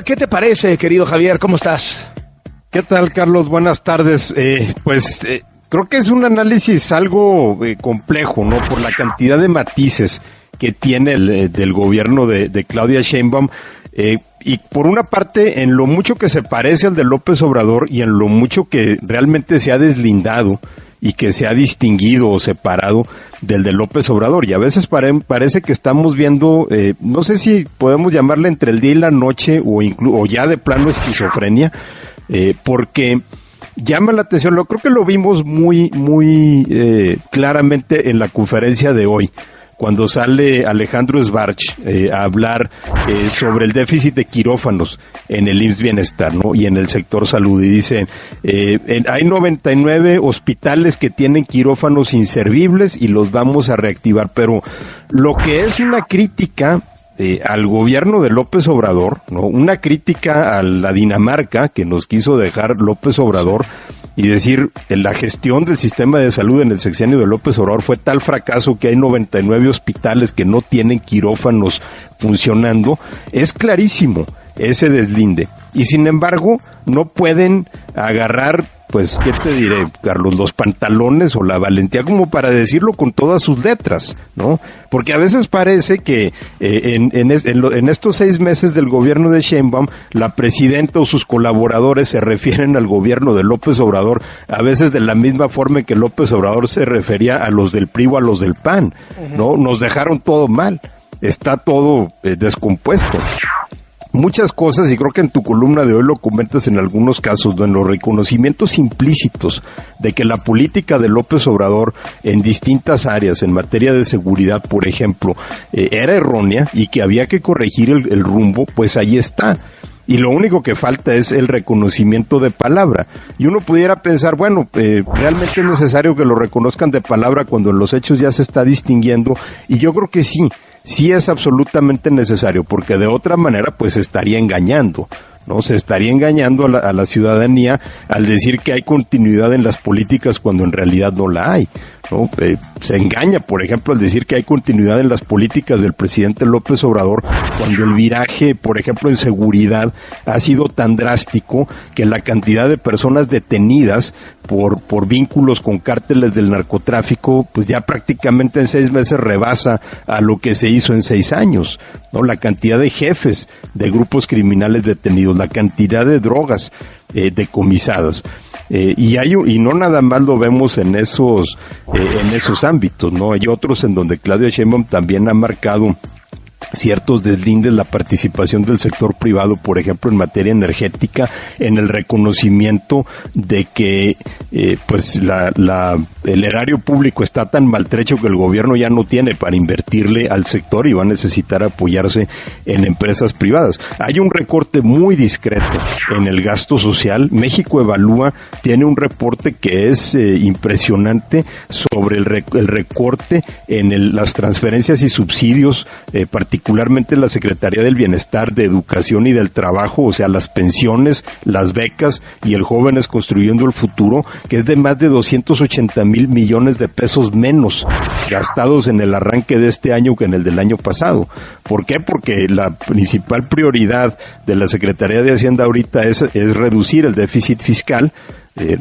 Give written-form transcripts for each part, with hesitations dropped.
¿Qué te parece, querido Javier? ¿Cómo estás? ¿Qué tal, Carlos? Buenas tardes. Creo que es un análisis algo complejo, ¿no? Por la cantidad de matices que tiene del gobierno de Claudia Sheinbaum. Y por una parte, en lo mucho que se parece al de López Obrador y en lo mucho que realmente se ha deslindado y que se ha distinguido o separado del de López Obrador. Y a veces parece que estamos viendo, no sé si podemos llamarle entre el día y la noche o ya de plano esquizofrenia, porque llama la atención. Creo que lo vimos muy claramente en la conferencia de hoy, cuando sale Alejandro Sbarch a hablar sobre el déficit de quirófanos en el IMSS Bienestar, ¿no? Y en el sector salud. Y dice, hay 99 hospitales que tienen quirófanos inservibles y los vamos a reactivar. Pero lo que es una crítica al gobierno de López Obrador, ¿no? Una crítica a la Dinamarca que nos quiso dejar López Obrador, y decir, la gestión del sistema de salud en el sexenio de López Obrador fue tal fracaso que hay 99 hospitales que no tienen quirófanos funcionando, es clarísimo ese deslinde. Y sin embargo, no pueden agarrar, pues, ¿qué te diré, Carlos? Los pantalones o la valentía como para decirlo con todas sus letras, ¿no? Porque a veces parece que en estos 6 meses del gobierno de Sheinbaum, la presidenta o sus colaboradores se refieren al gobierno de López Obrador, a veces de la misma forma que López Obrador se refería a los del PRI o a los del PAN, ¿no? Nos dejaron todo mal, está todo descompuesto. Muchas cosas, y creo que en tu columna de hoy lo comentas en algunos casos, ¿no? En los reconocimientos implícitos de que la política de López Obrador en distintas áreas, en materia de seguridad, por ejemplo, era errónea y que había que corregir el rumbo, pues ahí está. Y lo único que falta es el reconocimiento de palabra. Y uno pudiera pensar, bueno, realmente es necesario que lo reconozcan de palabra cuando en los hechos ya se está distinguiendo, y yo creo que sí es absolutamente necesario, porque de otra manera pues se estaría engañando, ¿no? Se estaría engañando a la ciudadanía al decir que hay continuidad en las políticas cuando en realidad no la hay, ¿no? Se engaña, por ejemplo, al decir que hay continuidad en las políticas del presidente López Obrador cuando el viraje, por ejemplo, en seguridad ha sido tan drástico que la cantidad de personas detenidas por vínculos con cárteles del narcotráfico, pues ya prácticamente en 6 meses rebasa a lo que se hizo en 6 años, ¿no? La cantidad de jefes de grupos criminales detenidos, la cantidad de drogas decomisadas. Y no nada más lo vemos en esos ámbitos, ¿no? Hay otros en donde Claudia Sheinbaum también ha marcado ciertos deslindes, la participación del sector privado, por ejemplo, en materia energética, en el reconocimiento de que pues el erario público está tan maltrecho que el gobierno ya no tiene para invertirle al sector y va a necesitar apoyarse en empresas privadas. Hay un recorte muy discreto en el gasto social. México Evalúa tiene un reporte que es impresionante sobre el recorte en las transferencias y subsidios, particularmente la Secretaría del Bienestar, de Educación y del Trabajo, o sea, las pensiones, las becas y el Jóvenes Construyendo el Futuro, que es de más de 280,000 millones de pesos menos gastados en el arranque de este año que en el del año pasado. ¿Por qué? Porque la principal prioridad de la Secretaría de Hacienda ahorita es reducir el déficit fiscal,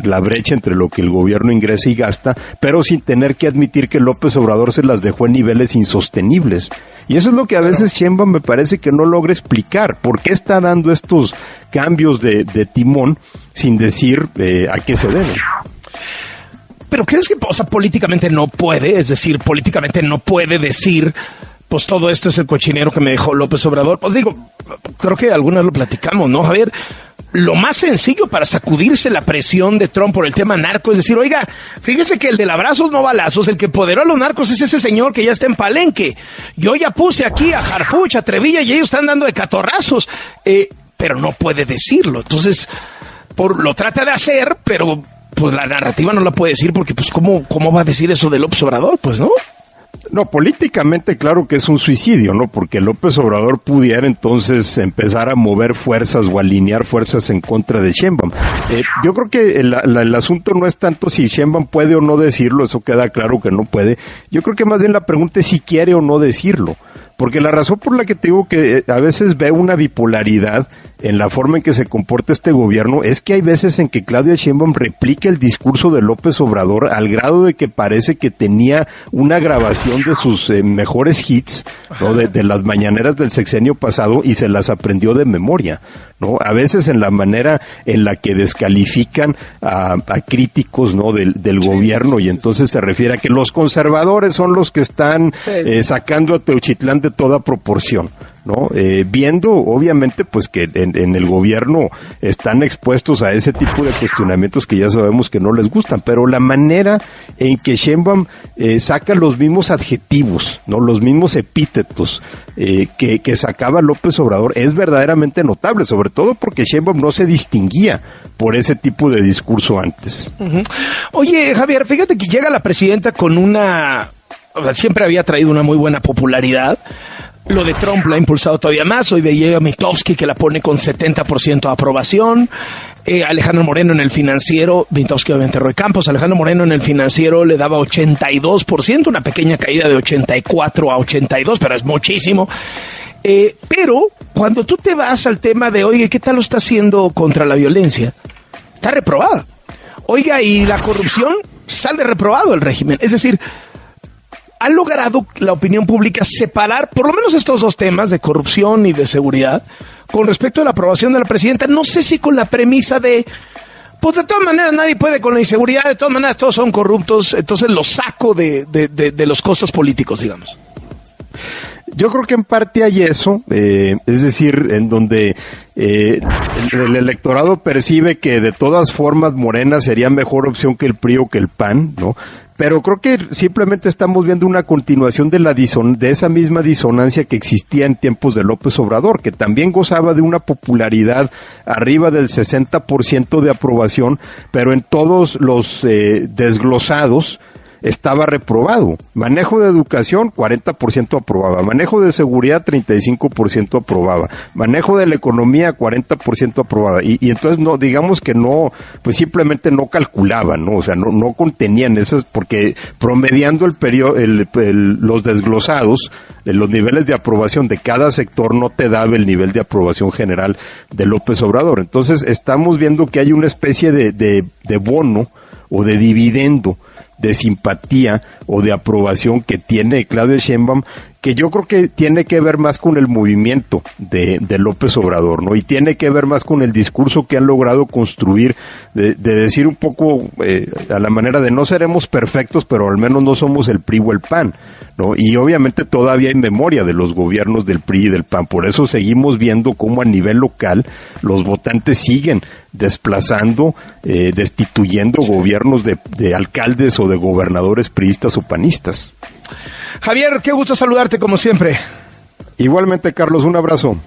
la brecha entre lo que el gobierno ingresa y gasta, pero sin tener que admitir que López Obrador se las dejó en niveles insostenibles. Y eso es lo que a veces Sheinbaum me parece que no logra explicar. ¿Por qué está dando estos cambios de timón sin decir a qué se deben? ¿Pero crees que, o sea, políticamente no puede? Es decir, políticamente no puede decir, pues todo esto es el cochinero que me dejó López Obrador. Pues digo, creo que algunas lo platicamos, ¿no, Javier? Lo más sencillo para sacudirse la presión de Trump por el tema narco es decir, oiga, fíjese que el del abrazos no balazos, el que empoderó a los narcos es ese señor que ya está en Palenque. Yo ya puse aquí a Harfuch, a Trevilla, y ellos están dando de catorrazos. Pero no puede decirlo. Entonces, lo trata de hacer, pero pues la narrativa no la puede decir porque, pues, ¿cómo va a decir eso de López Obrador? Pues, ¿no? No, políticamente claro que es un suicidio, ¿no? Porque López Obrador pudiera entonces empezar a mover fuerzas o alinear fuerzas en contra de Sheinbaum. Yo creo que el asunto no es tanto si Sheinbaum puede o no decirlo, eso queda claro que no puede. Yo creo que más bien la pregunta es si quiere o no decirlo. Porque la razón por la que te digo que a veces veo una bipolaridad en la forma en que se comporta este gobierno es que hay veces en que Claudia Sheinbaum replica el discurso de López Obrador al grado de que parece que tenía una grabación de sus mejores hits, ¿no? de las mañaneras del sexenio pasado y se las aprendió de memoria, ¿no? A veces en la manera en la que descalifican a críticos, ¿no? del gobierno, y entonces se refiere a que los conservadores son los que están sacando a Teuchitlán de toda proporción, ¿no? Viendo obviamente pues que en el gobierno están expuestos a ese tipo de cuestionamientos que ya sabemos que no les gustan, pero la manera en que Sheinbaum saca los mismos adjetivos, ¿no? Los mismos epítetos que sacaba López Obrador es verdaderamente notable, sobre todo porque Sheinbaum no se distinguía por ese tipo de discurso antes. Uh-huh. Oye, Javier, fíjate que llega la presidenta con siempre había traído una muy buena popularidad. Lo de Trump la ha impulsado todavía más. Hoy veía a Mitofsky que la pone con 70% de aprobación. Alejandro Moreno en el Financiero, Mitofsky obviamente Roy Campos, Alejandro Moreno en el Financiero le daba 82%, una pequeña caída de 84 a 82, pero es muchísimo. Pero cuando tú te vas al tema de, oye, ¿qué tal lo está haciendo contra la violencia? Está reprobada. Oiga, y la corrupción, sale reprobado el régimen. Es decir, ha logrado la opinión pública separar por lo menos estos dos temas de corrupción y de seguridad con respecto a la aprobación de la presidenta. No sé si con la premisa de, pues de todas maneras nadie puede con la inseguridad, de todas maneras todos son corruptos, entonces lo saco de los costos políticos, digamos. Yo creo que en parte hay eso, es decir, en donde el electorado percibe que de todas formas Morena sería mejor opción que el PRI o que el PAN, ¿no? Pero creo que simplemente estamos viendo una continuación de esa misma disonancia que existía en tiempos de López Obrador, que también gozaba de una popularidad arriba del 60% de aprobación, pero en todos los desglosados estaba reprobado. Manejo de educación, 40% aprobaba. Manejo de seguridad, 35% aprobaba. Manejo de la economía, 40% aprobaba. Y entonces no, digamos que no, pues simplemente no calculaban, ¿no? O sea, no contenían esas, porque promediando los desglosados, los niveles de aprobación de cada sector no te daba el nivel de aprobación general de López Obrador. Entonces estamos viendo que hay una especie de bono o de dividendo de simpatía o de aprobación que tiene Claudia Sheinbaum, que yo creo que tiene que ver más con el movimiento de López Obrador, ¿no? Y tiene que ver más con el discurso que han logrado construir, de decir un poco a la manera de no seremos perfectos, pero al menos no somos el PRI o el PAN, ¿no? Y obviamente todavía hay memoria de los gobiernos del PRI y del PAN, por eso seguimos viendo cómo a nivel local los votantes siguen desplazando, destituyendo gobiernos de alcaldes o de gobernadores priistas o panistas. Javier, qué gusto saludarte como siempre. Igualmente, Carlos, un abrazo.